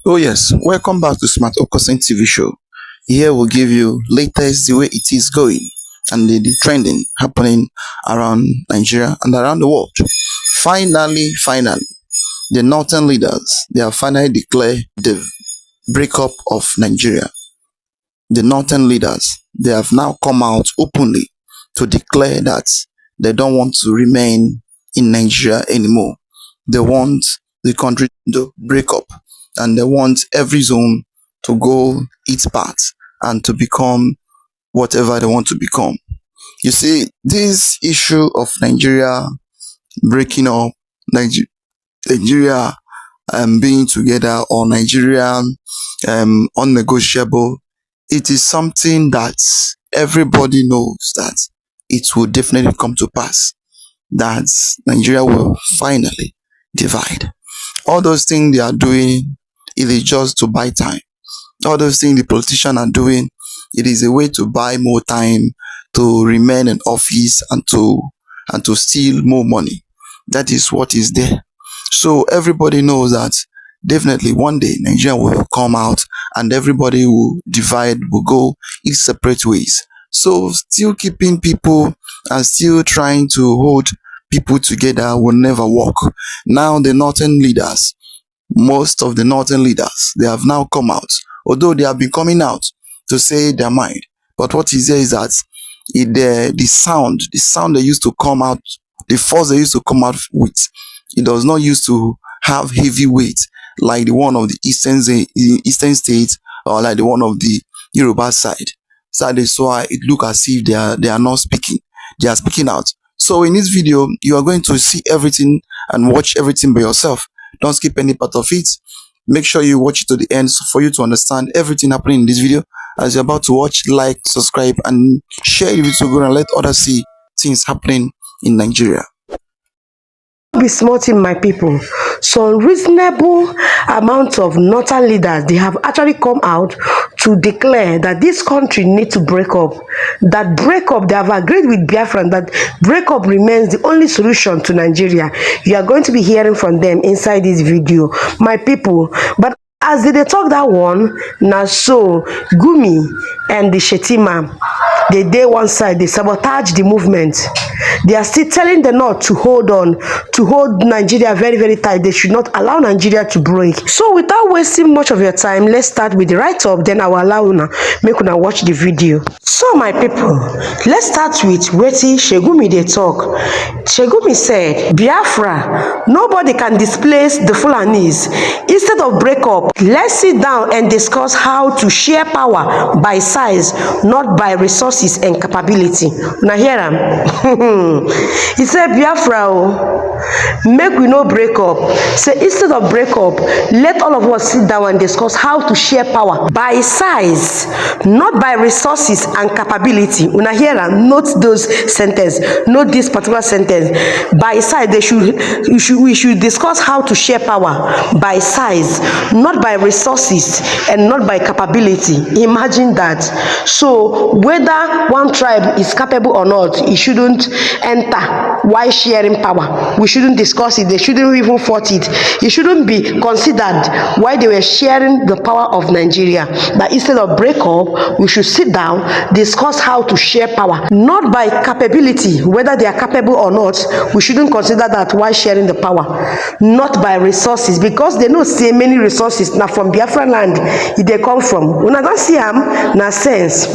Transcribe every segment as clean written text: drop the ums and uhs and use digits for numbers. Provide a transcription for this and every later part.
Oh yes, welcome back to Smart Okoson TV show. Here we'll give you latest the way it is going and the trending happening around Nigeria and around the world. Finally, the northern leaders they have finally declared the breakup of Nigeria. The northern leaders they have now come out openly to declare that they don't want to remain in Nigeria anymore. They want the country to break up and they want every zone to go its part and to become whatever they want to become. You see, this issue of Nigeria breaking up, Nigeria being together, or Nigeria unnegotiable, it is something that everybody knows that it will definitely come to pass, that Nigeria will finally divide. All those things they are doing, it is just to buy time. All those things the politicians are doing, it is a way to buy more time to remain in office and to steal more money. That is what is there. So everybody knows that definitely one day Nigeria will come out and everybody will divide, will go its separate ways. So still keeping people and still trying to hold people together will never work. Now the northern leaders, most of the northern leaders, they have now come out, although they have been coming out to say their mind. But what is there is that the sound they used to come out, the force they used to come out with, it does not used to have heavy weight like the one of the eastern states or like the one of the Yoruba side. So that's why it look as if they are not speaking. They are speaking out. So in this video, you are going to see everything and watch everything by yourself. Don't skip any part of it. Make sure you watch it to the end for you to understand everything happening in this video. As you're about to watch, like, subscribe, and share the video and let others see things happening in Nigeria. Be smart in my people. Some reasonable amount of northern leaders, they have actually come out to declare that this country needs to break up. That breakup, they have agreed with Biafra that breakup remains the only solution to Nigeria. You are going to be hearing from them inside this video, my people. But as they talk that one, now so Gumi and the Shetima, they day one side, they sabotage the movement. They are still telling the North to hold on, to hold Nigeria very, very tight. They should not allow Nigeria to break. So without wasting much of your time, let's start with the write-up, then I will allow una make una watch the video. So my people, let's start with wetin Shegumi dey talk. Shegumi said, Biafra, nobody can displace the Fulanis. Instead of breakup, let's sit down and discuss how to share power by size, not by resources and capability. Now hear am. He said, Biafra, make we no break up. Say instead of break up, let all of us sit down and discuss how to share power by size, not by resources and capability. Una hear am, note those sentences, note this particular sentence. By size, we should discuss how to share power by size, not by resources and not by capability. Imagine that. So whether one tribe is capable or not, it shouldn't enter why sharing power. We shouldn't discuss it. They shouldn't even fought it. It shouldn't be considered why they were sharing the power of Nigeria. That instead of break up, we should sit down, discuss how to share power, not by capability, whether they are capable or not. We shouldn't consider that why sharing the power, not by resources, because they know say many resources now from Biafra land they come from. When I don't see them, na sense.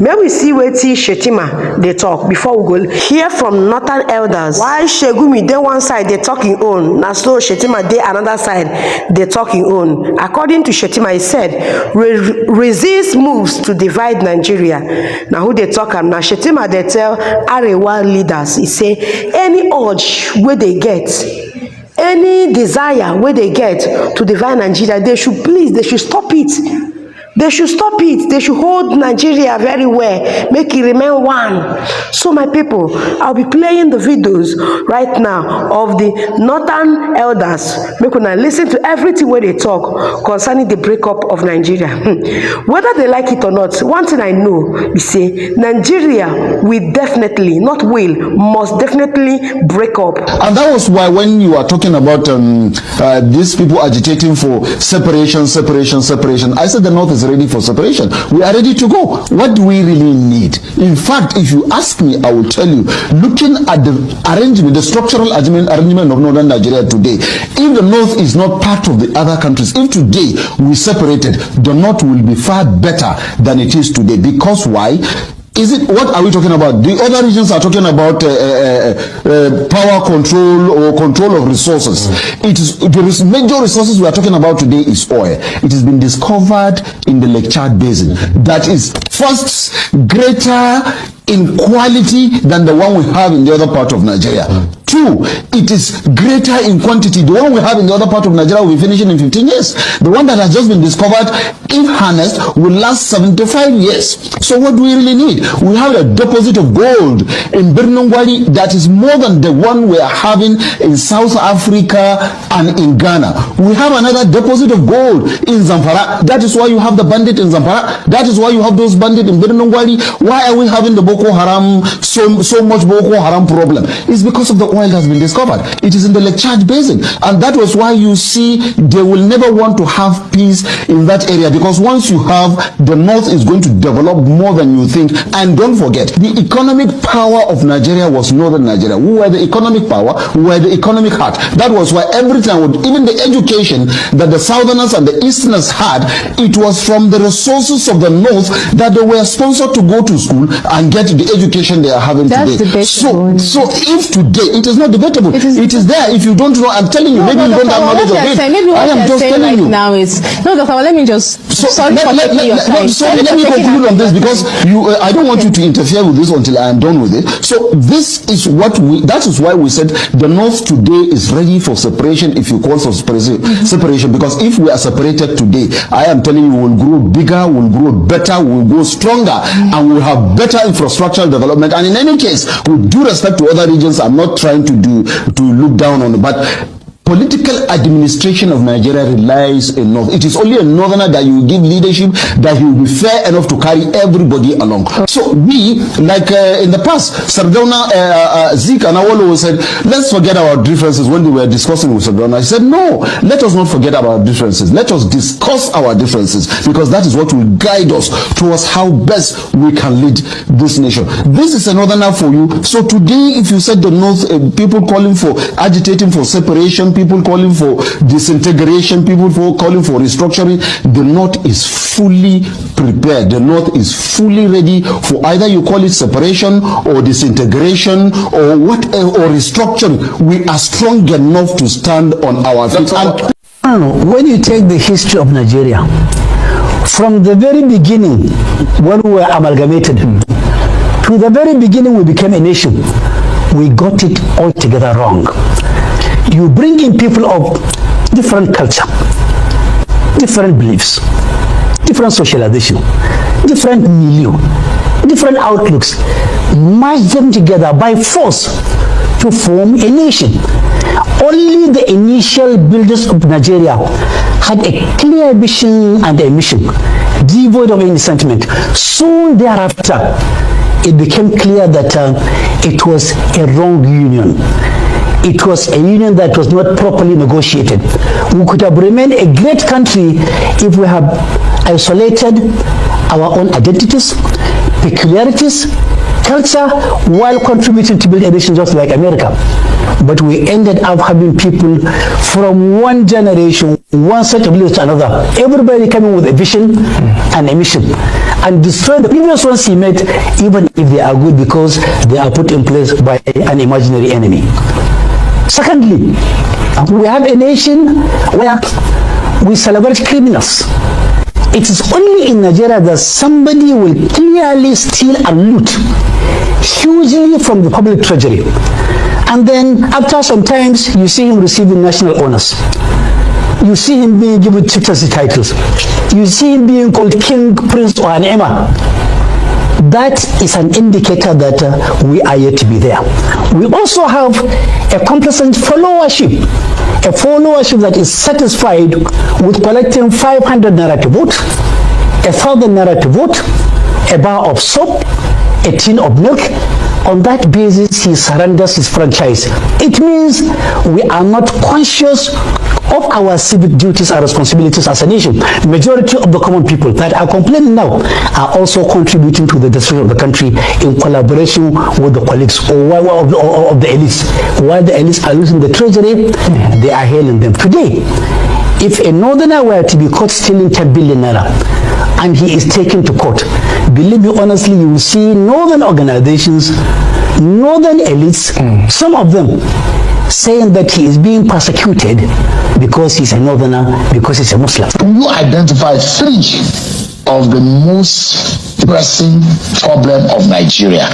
May we see where Shetima they talk before we go hear from northern elders. Why Shegumi they one side they talking on, now so Shetima they another side they talking on. According to Shetima, he said, resist moves to divide Nigeria. Now who they talk am? Now Shetima they tell Arewa leaders, he say any urge where they get, any desire where they get to divide Nigeria, they should stop it. They should stop it. They should hold Nigeria very well, make it remain one. So my people, I'll be playing the videos right now of the northern elders. Make una listen to everything where they talk concerning the breakup of Nigeria. Whether they like it or not, one thing I know is say Nigeria will definitely, not will, must definitely break up. And that was why when you are talking about these people agitating for separation, I said the North is ready for separation. We are ready to go. What do we really need? In fact, if you ask me, I will tell you, looking at the arrangement, the structural arrangement of northern Nigeria today, if the North is not part of the other countries, if today we separated, the North will be far better than it is today. Because why? What are we talking about? The other regions are talking about power control or control of resources. The major resources we are talking about today is oil. It has been discovered in the Lake Chad Basin. That is first greater in quality than the one we have in the other part of Nigeria. Two, it is greater in quantity. The one we have in the other part of Nigeria will be finishing in 15 years. The one that has just been discovered, if harnessed, will last 75 years. So what do we really need? We have a deposit of gold in Birnongwali that is more than the one we are having in South Africa and in Ghana. We have another deposit of gold in Zamfara. That is why you have the bandit in Zamfara. That is why you have those bandits in Birnongwali. Why are we having the Boko Haram, so much Boko Haram problem? It's because of the oil has been discovered. It is in the Lake Chad Basin, and that was why you see they will never want to have peace in that area, because once you have, the North is going to develop more than you think. And don't forget, the economic power of Nigeria was northern Nigeria. We were the economic power, we were the economic heart. That was why every time, even the education that the southerners and the easterners had, it was from the resources of the North that they were sponsored to go to school and get the education they are having today. So if today, it is not debatable. It is there. If you don't know, I'm telling you, maybe you don't have knowledge of it. I am just telling you. Now is no, Dr. Let me just sorry for taking your time. So let me conclude on this, because I don't want you to interfere with this until I am done with it. So this is what that is why we said the North today is ready for separation. If you call for separation, because if we are separated today, I am telling you, we will grow bigger, we will grow better, we will grow stronger, and we will have better infrastructural development. And in any case, with due respect to other regions, I'm not trying to look down on it, but political administration of Nigeria relies in North. It is only a northerner that you give leadership, that he will be fair enough to carry everybody along. So we, like in the past, Sardauna, Zeke and Awolowo said, let's forget our differences. When they were discussing with Sardauna, he said, no, let us not forget our differences. Let us discuss our differences, because that is what will guide us towards how best we can lead this nation. This is a northerner for you. So today, if you said the North, people calling for, agitating for separation, people calling for disintegration, people calling for restructuring, the North is fully prepared. The North is fully ready for either you call it separation or disintegration or or restructuring. We are strong enough to stand on our feet. When you take the history of Nigeria, from the very beginning, when we were amalgamated, to the very beginning we became a nation, we got it all together wrong. You bring in people of different culture, different beliefs, different socialization, different milieu, different outlooks, merge them together by force to form a nation. Only the initial builders of Nigeria had a clear vision and a mission, devoid of any sentiment. Soon thereafter, it became clear that it was a wrong union. It was a union that was not properly negotiated. We could have remained a great country if we had isolated our own identities, peculiarities, culture, while contributing to build a nation just like America. But we ended up having people from one generation, one set of leaders to another, everybody coming with a vision and a mission, and destroy the previous ones he made, even if they are good, because they are put in place by an imaginary enemy. Secondly, we have a nation where we celebrate criminals. It is only in Nigeria that somebody will clearly steal and loot hugely from the public treasury, and then after some times you see him receiving national honors. You see him being given chieftaincy titles. You see him being called king, prince, or an emir. That is an indicator that we are yet to be there. We also have a complacent followership, a followership that is satisfied with collecting 500 naira to vote, 1,000 naira to vote, a bar of soap, a tin of milk. On that basis, he surrenders his franchise. It means we are not conscious of our civic duties and responsibilities as a nation. Majority of the common people that are complaining now are also contributing to the destruction of the country in collaboration with the colleagues of the elites. While the elites are losing the treasury, they are hailing them. Today, if a northerner were to be caught stealing 10 billion naira and he is taken to court, believe me honestly, you will see northern organizations, northern elites, some of them saying that he is being persecuted because he's a northerner, because he's a Muslim. You identify 3 of the most pressing problem of Nigeria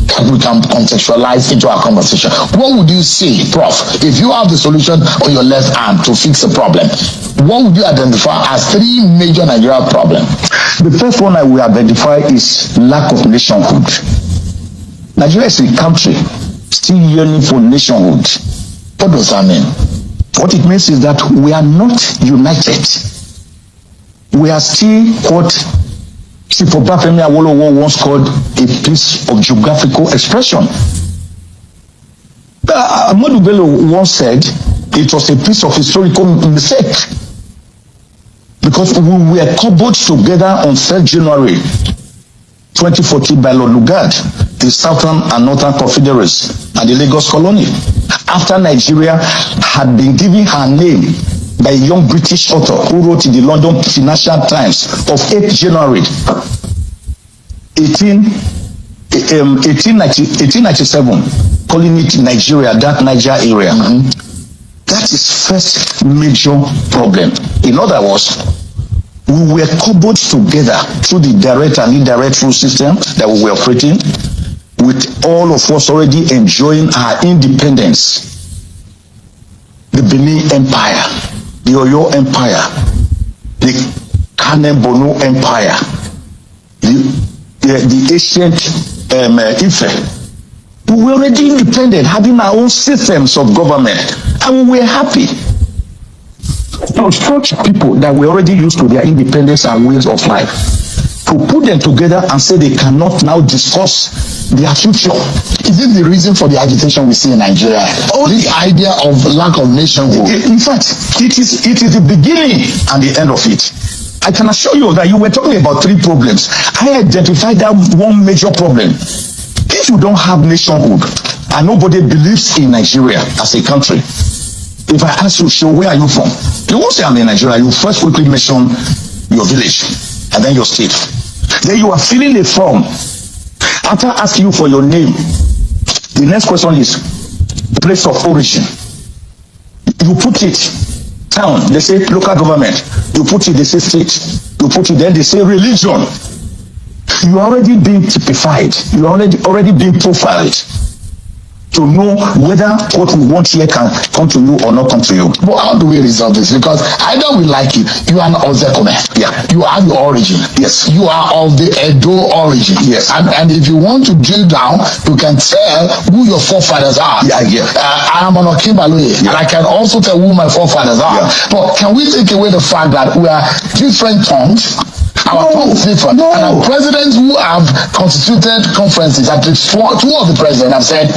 that we can contextualize into our conversation. What would you say, Prof, if you have the solution on your left arm to fix a problem? What would you identify as 3 major Nigerian problems? The first one I will identify is lack of nationhood. Nigeria is a country still yearning for nationhood. What does that mean? What it means is that we are not united. We are still what Chief Obafemi Awolowo once called a piece of geographical expression. Ahmadu Bello once said it was a piece of historical mistake, because we were cobbled together on 3rd January 2014 by Lord Lugard, the Southern and Northern Confederates, and the Lagos colony, after Nigeria had been given her name by a young British author who wrote in the London Financial Times of 8th January 1897, calling it Nigeria, that Niger area. That is first major problem. In other words, we were cobbled together through the direct and indirect rule system that we were operating, with all of us already enjoying our independence. The Benin Empire, the Oyo Empire, the Kanem-Borno Empire, the ancient Ife. We were already independent, having our own systems of government, and we were happy. Now, such people that were already used to their independence and ways of life, to put them together and say they cannot now discuss their future. Is it the reason for the agitation we see in Nigeria? This idea of lack of nationhood. In fact, it is the beginning and the end of it. I can assure you that you were talking about 3 problems. I identified that one major problem. If you don't have nationhood and nobody believes in Nigeria as a country, if I ask you, so where are you from? You won't say I'm in Nigeria. You first quickly mention your village and then your state. Then you are filling a form. After asking you for your name, the next question is place of origin. You put it town, they say local government. You put it, they say state. You put it, then they say religion. You are already being typified. You are already being profiled to know whether what we want here can come to you or not come to you. But how do we resolve this? Because either we like it, you are an Ozekome. Yeah. You have your origin. Yes. You are of the Edo origin. Yes. And if you want to drill down, you can tell who your forefathers are. Yeah, yeah. I am an Okimbalue, and I can also tell who my forefathers are. Yeah. But can we take away the fact that we are different tongues? Our tongues different. No. And our presidents who have constituted conferences, at least 2 of the presidents have said,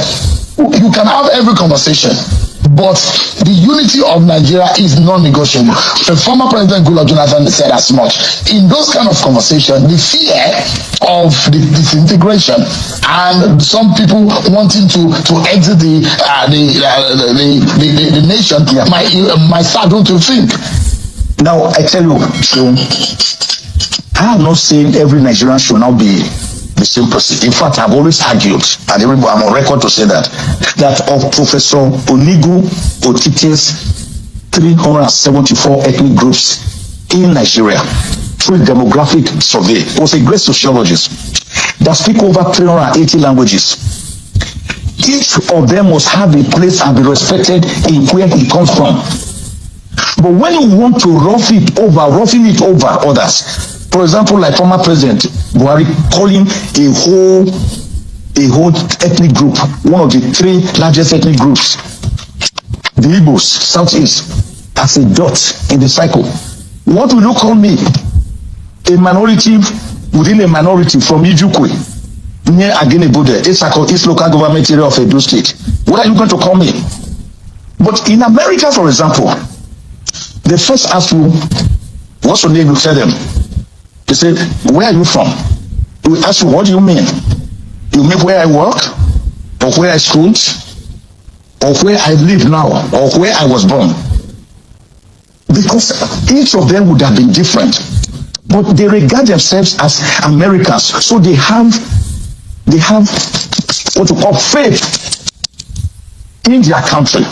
you can have every conversation, but the unity of Nigeria is non-negotiable. The former President Goodluck Jonathan said as much. In those kind of conversations, the fear of the disintegration and some people wanting to exit the nation might start to think. Now I tell you, I am not saying every Nigerian should now be the same person. In fact, I've always argued, and everybody, I'm on record to say that of Professor Onigu Otite's 374 ethnic groups in Nigeria through demographic survey. He was a great sociologist that speak over 380 languages. Each of them must have a place and be respected in where he comes from. But when you want to roughing it over others, for example, like former President Buhari calling a whole ethnic group, one of the three largest ethnic groups, the Igbos, Southeast, as a dot in the cycle. What will you call me? A minority within a minority from Ijukwe, near Aginebode, East local government area of Edo State. What are you going to call me? But in America, for example, they first ask you, what's your name? You tell them. They say, where are you from? We ask you, what do you mean? You mean where I work? Or where I schooled? Or where I live now? Or where I was born? Because each of them would have been different. But they regard themselves as Americans. So they have what you call faith in their country.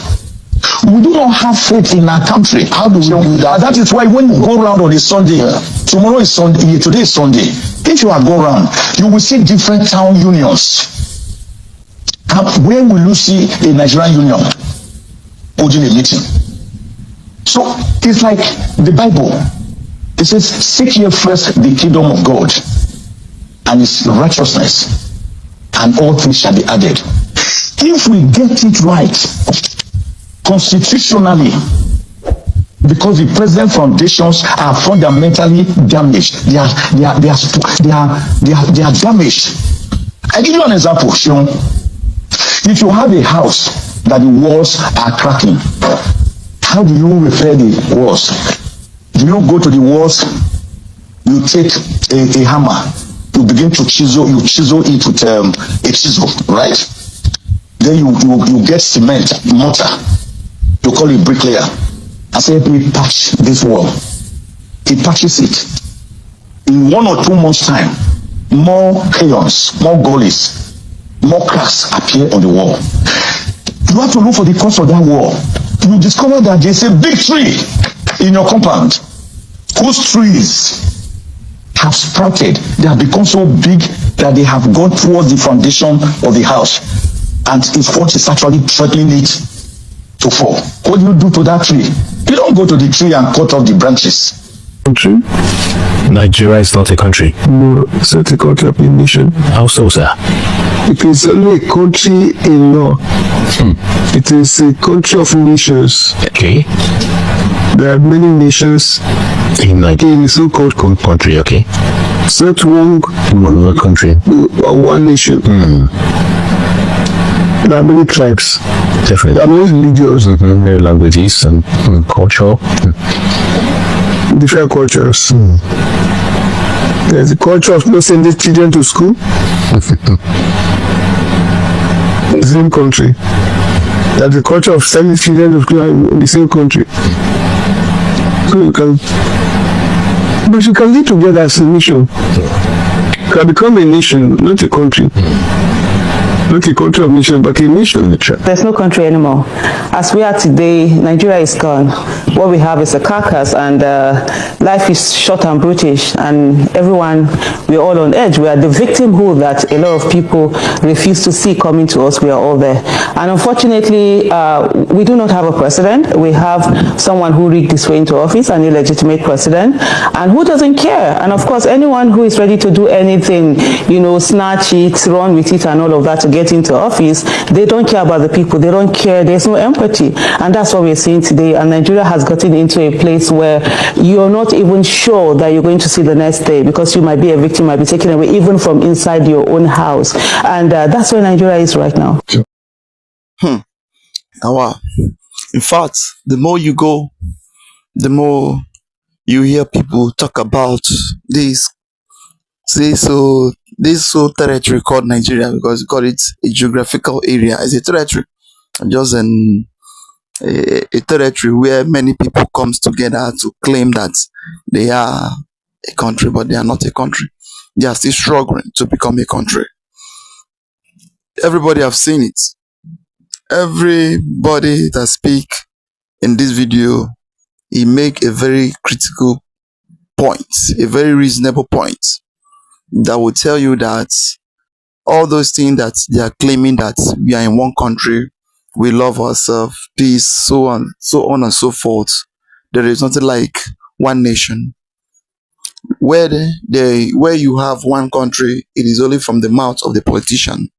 We do not have faith in our country. How do we do that? That is why when you go around on a Sunday, tomorrow is Sunday, today is Sunday. If you are go around, you will see different town unions. Where will you see a Nigerian union holding a meeting? So it's like the Bible. It says, seek ye first the kingdom of God and his righteousness, and all things shall be added. If we get it right constitutionally, because the present foundations are fundamentally damaged, they are damaged. I give you an example, Sean. If you have a house that the walls are cracking, how do you repair the walls? Do you go to the walls, you take a hammer, you begin to chisel it with a chisel, right? Then you get cement, mortar, you call it bricklayer. I say, help me patch this wall. He patches it. In 1 or 2 months' time, more chaos, more gullies, more cracks appear on the wall. You have to look for the cause of that wall. You discover that there's a big tree in your compound whose trees have sprouted. They have become so big that they have gone towards the foundation of the house, and it's what is actually threatening it to fall. What do you do to that tree? You don't go to the tree and cut off the branches. Country? Nigeria is not a country. No, it's not a country of a nation. How so, sir? It is only a country in law. It is a country of nations. Okay. There are many nations In Nigeria, in so-called country, okay. It's not one country. One nation. There are many tribes. Definitely. There are many religions. Many languages and culture. Different cultures. There's the culture of not sending children to school. The same country. There's the culture of sending children to school in the same country. So you can live together as a nation. You can become a nation, not a country. Not a country of nation, but a nation. There's no country anymore. As we are today, Nigeria is gone. What we have is a carcass, and life is short and brutish, and everyone, we're all on edge. We are the victimhood that a lot of people refuse to see coming to us. We are all there. And unfortunately, we do not have a president. We have someone who rigged his way into office, an illegitimate president, and who doesn't care. And of course, anyone who is ready to do anything, snatch it, run with it, and all of that to get into office, they don't care about the people. They don't care. There's no empathy. And that's what we're seeing today. And Nigeria has gotten into a place where you're not even sure that you're going to see the next day, because you might be a victim, might be taken away even from inside your own house. And that's where Nigeria is right now. Wow. In fact, the more you go, the more you hear people talk about this territory called Nigeria, because we call it a geographical area. It's a territory, just a territory where many people comes together to claim that they are a country, but they are not a country. They are still struggling to become a country. Everybody have seen it. Everybody that speak in this video, he make a very critical point, a very reasonable point, that will tell you that all those things that they are claiming, that we are in one country, we love ourselves, peace, so on and so forth, there is nothing like one nation. Where where you have one country, it is only from the mouth of the politician.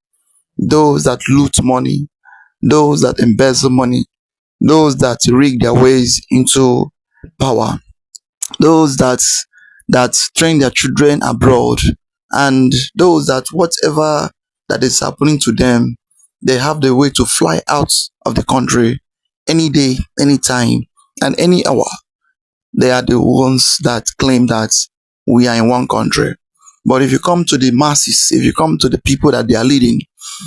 Those that loot money, those that embezzle money, those that rig their ways into power, those that train their children abroad, and those that whatever that is happening to them, they have the way to fly out of the country any day, any time, and any hour. They are the ones that claim that we are in one country. But if you come to the masses, if you come to the people that they are leading,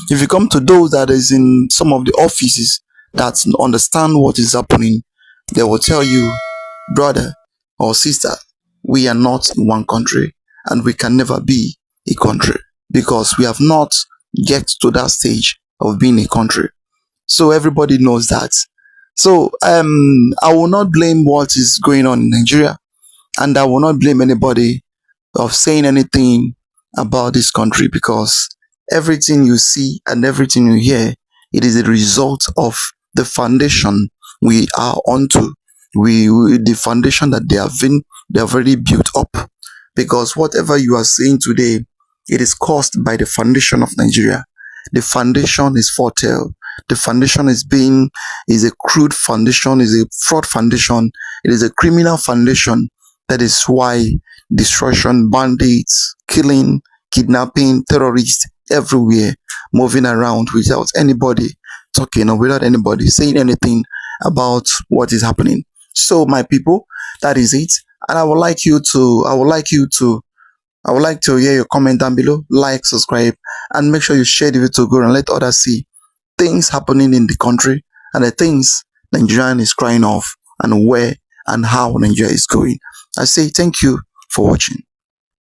if you come to those that is in some of the offices that understand what is happening, they will tell you, brother or sister, we are not in one country and we can never be a country because we have not get to that stage of being a country. So everybody knows that. So I will not blame what is going on in Nigeria, and I will not blame anybody of saying anything about this country because everything you see and everything you hear, it is a result of the foundation we are onto. The foundation that they have already built up. Because whatever you are seeing today, it is caused by the foundation of Nigeria. The foundation is fertile. The foundation is a crude foundation, is a fraud foundation. It is a criminal foundation. That is why destruction, bandits, killing, kidnapping, terrorists everywhere, moving around without anybody talking or without anybody saying anything about what is happening. So my people, that is it. And I would like to hear your comment down below, like, subscribe, and make sure you share the video to go and let others see things happening in the country and the things Nigerian is crying off and where and how Nigeria is going. I say thank you for watching.